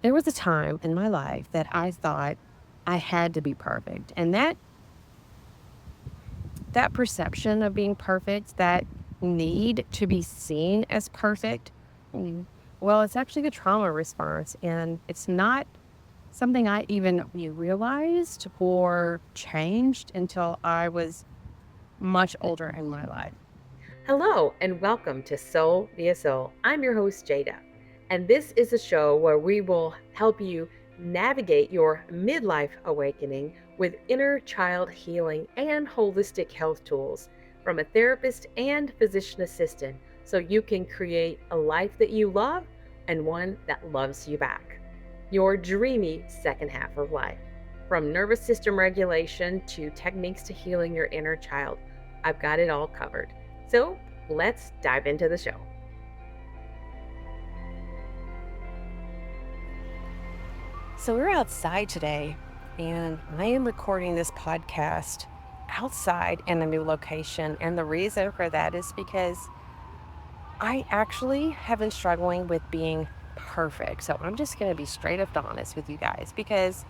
There was a time in my life that I thought I had to be perfect. And that perception of being perfect, that need to be seen as perfect, mm, well, it's actually a trauma response. And it's not something I even realized or changed until I was much older in my life. Hello, and welcome to Soul via Soul. I'm your host, Jada, and this is a show where we will help you navigate your midlife awakening with inner child healing and holistic health tools from a therapist and physician assistant so you can create a life that you love and one that loves you back. Your dreamy second half of life. From nervous system regulation to techniques to healing your inner child, I've got it all covered. So let's dive into the show. So we're outside today, and I am recording this podcast outside in a new location. And the reason for that is because I actually have been struggling with being perfect. So I'm just going to be straight up honest with you guys because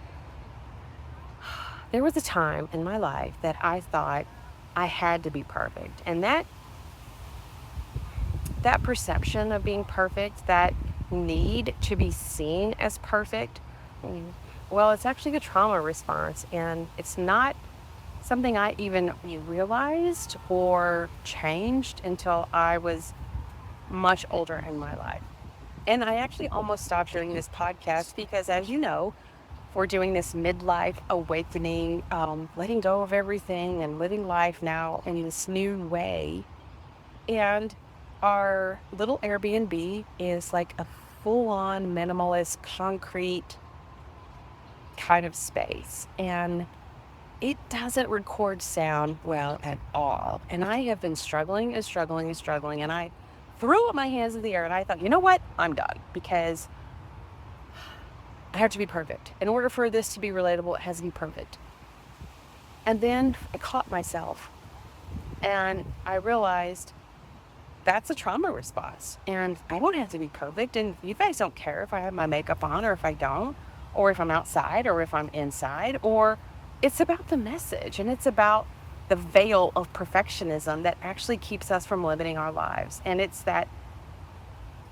there was a time in my life that I thought I had to be perfect. And that perception of being perfect, that need to be seen as perfect, mm, well, it's actually a trauma response. And it's not something I even realized or changed until I was much older in my life. And I actually almost stopped doing this podcast because, as you know, we're doing this midlife awakening, letting go of everything and living life now in this new way. And our little Airbnb is like a full on minimalist, concrete kind of space. And it doesn't record sound well at all. And I have been struggling and struggling and struggling. And I threw up my hands in the air and I thought, you know what? I'm done because I have to be perfect. In order for this to be relatable, it has to be perfect. And then I caught myself and I realized that's a trauma response. And I don't have to be perfect. And you guys don't care if I have my makeup on or if I don't, or if I'm outside or if I'm inside, or it's about the message and it's about the veil of perfectionism that actually keeps us from living our lives. And it's that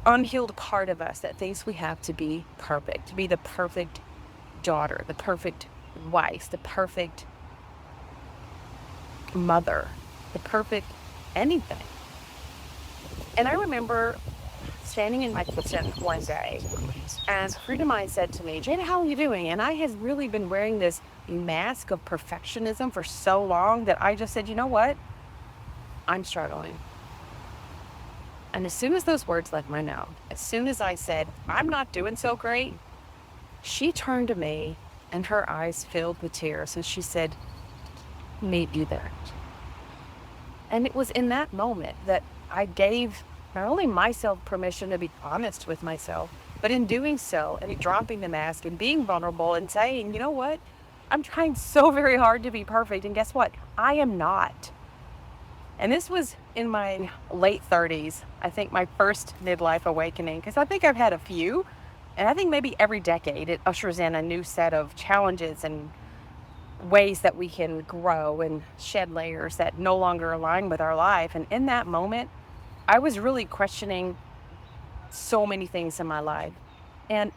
unhealed part of us that thinks we have to be perfect, to be the perfect daughter, the perfect wife, the perfect mother, the perfect anything. And I remember standing in my kitchen one day, and a friend of mine said to me, Jada, how are you doing? And I had really been wearing this mask of perfectionism for so long that I just said, you know what? I'm struggling. And as soon as those words left my mouth, as soon as I said, I'm not doing so great, she turned to me and her eyes filled with tears. And she said, meet you there. And it was in that moment that I gave not only myself permission to be honest with myself, but in doing so and dropping the mask and being vulnerable and saying, you know what? I'm trying so very hard to be perfect. And guess what? I am not. And this was in my late 30s, I think my first midlife awakening, because I think I've had a few. And I think maybe every decade it ushers in a new set of challenges and ways that we can grow and shed layers that no longer align with our life. And in that moment, I was really questioning so many things in my life. And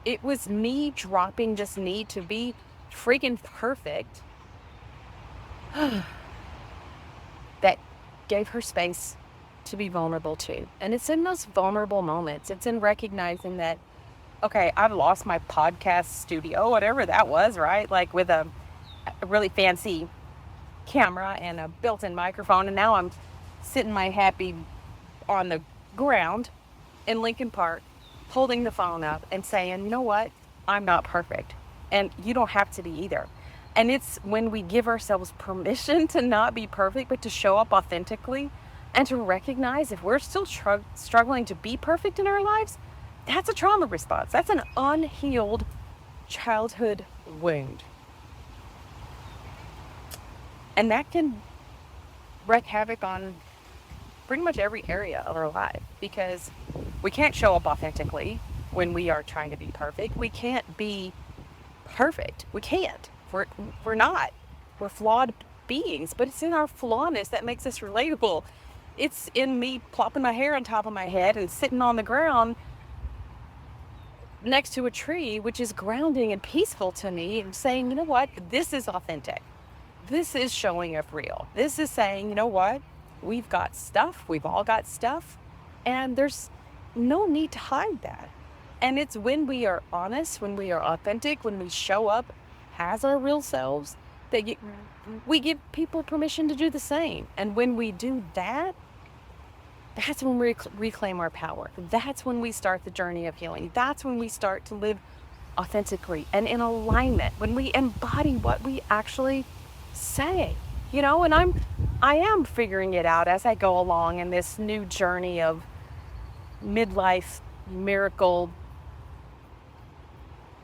it was me dropping this need to be freaking perfect that gave her space to be vulnerable too. And it's in those vulnerable moments, it's in recognizing that, okay, I've lost my podcast studio, whatever that was, right? Like with a really fancy camera and a built-in microphone, and now I'm sitting my happy on the ground in Lincoln Park holding the phone up and saying, you know what, I'm not perfect and you don't have to be either. And it's when we give ourselves permission to not be perfect but to show up authentically and to recognize if we're still struggling to be perfect in our lives, that's a trauma response. That's an unhealed childhood wound. And that can wreak havoc on pretty much every area of our life because we can't show up authentically when we are trying to be perfect. We can't be perfect. We can't. We're not. We're flawed beings, but it's in our flawness that makes us relatable. It's in me plopping my hair on top of my head and sitting on the ground next to a tree, which is grounding and peaceful to me, and saying, you know what, this is authentic. This is showing up real. This is saying, you know what, we've got stuff, we've all got stuff, and there's no need to hide that. And it's when we are honest, when we are authentic, when we show up as our real selves, that we give people permission to do the same. And when we do that, that's when we reclaim our power. That's when we start the journey of healing. That's when we start to live authentically and in alignment, when we embody what we actually say, and I am figuring it out as I go along in this new journey of midlife miracle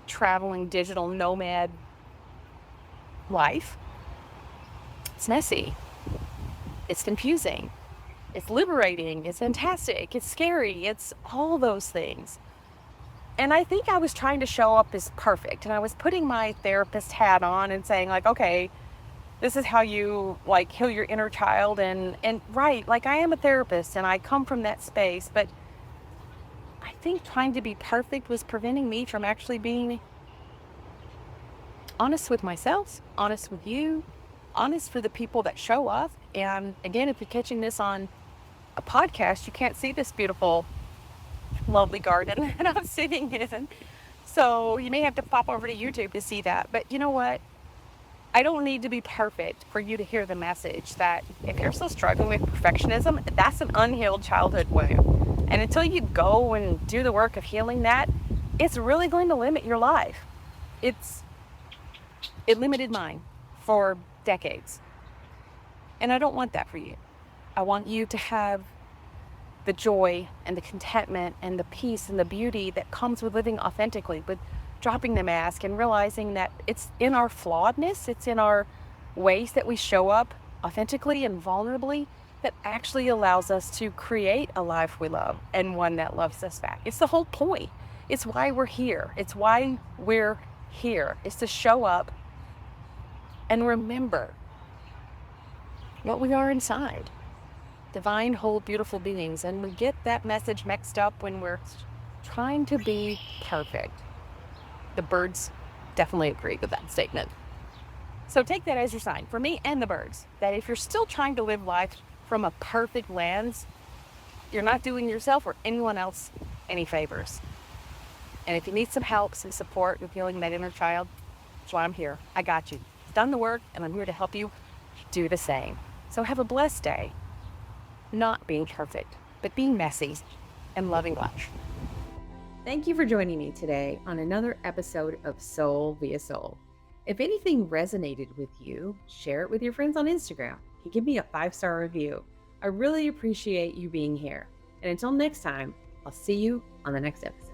traveling digital nomad life. It's messy. It's confusing. It's liberating. It's fantastic. It's scary. It's all those things. And I think I was trying to show up as perfect. And I was putting my therapist hat on and saying, like, okay, this is how you heal your inner child. And right, I am a therapist and I come from that space. But I think trying to be perfect was preventing me from actually being honest with myself, honest with you, honest for the people that show up. And again, if you're catching this on a podcast, you can't see this beautiful, lovely garden that I'm sitting in. So you may have to pop over to YouTube to see that. But you know what? I don't need to be perfect for you to hear the message that if you're still struggling with perfectionism, that's an unhealed childhood wound. And until you go and do the work of healing that, it's really going to limit your life. It limited mine for decades. And I don't want that for you. I want you to have the joy and the contentment and the peace and the beauty that comes with living authentically, with dropping the mask and realizing that it's in our flawedness, it's in our ways that we show up authentically and vulnerably that actually allows us to create a life we love and one that loves us back. It's the whole point. It's why we're here. It's why we're here. It's to show up and remember what we are inside. Divine, whole, beautiful beings. And we get that message mixed up when we're trying to be perfect. The birds definitely agree with that statement. So take that as your sign, for me and the birds, that if you're still trying to live life from a perfect lens, you're not doing yourself or anyone else any favors. And if you need some help, some support with healing that inner child, that's why I'm here. I got you. I've done the work, and I'm here to help you do the same. So have a blessed day. Not being perfect, but being messy and loving life. Thank you for joining me today on another episode of Soul via Soul. If anything resonated with you, share it with your friends on Instagram and give me a 5-star review. I really appreciate you being here. And until next time, I'll see you on the next episode.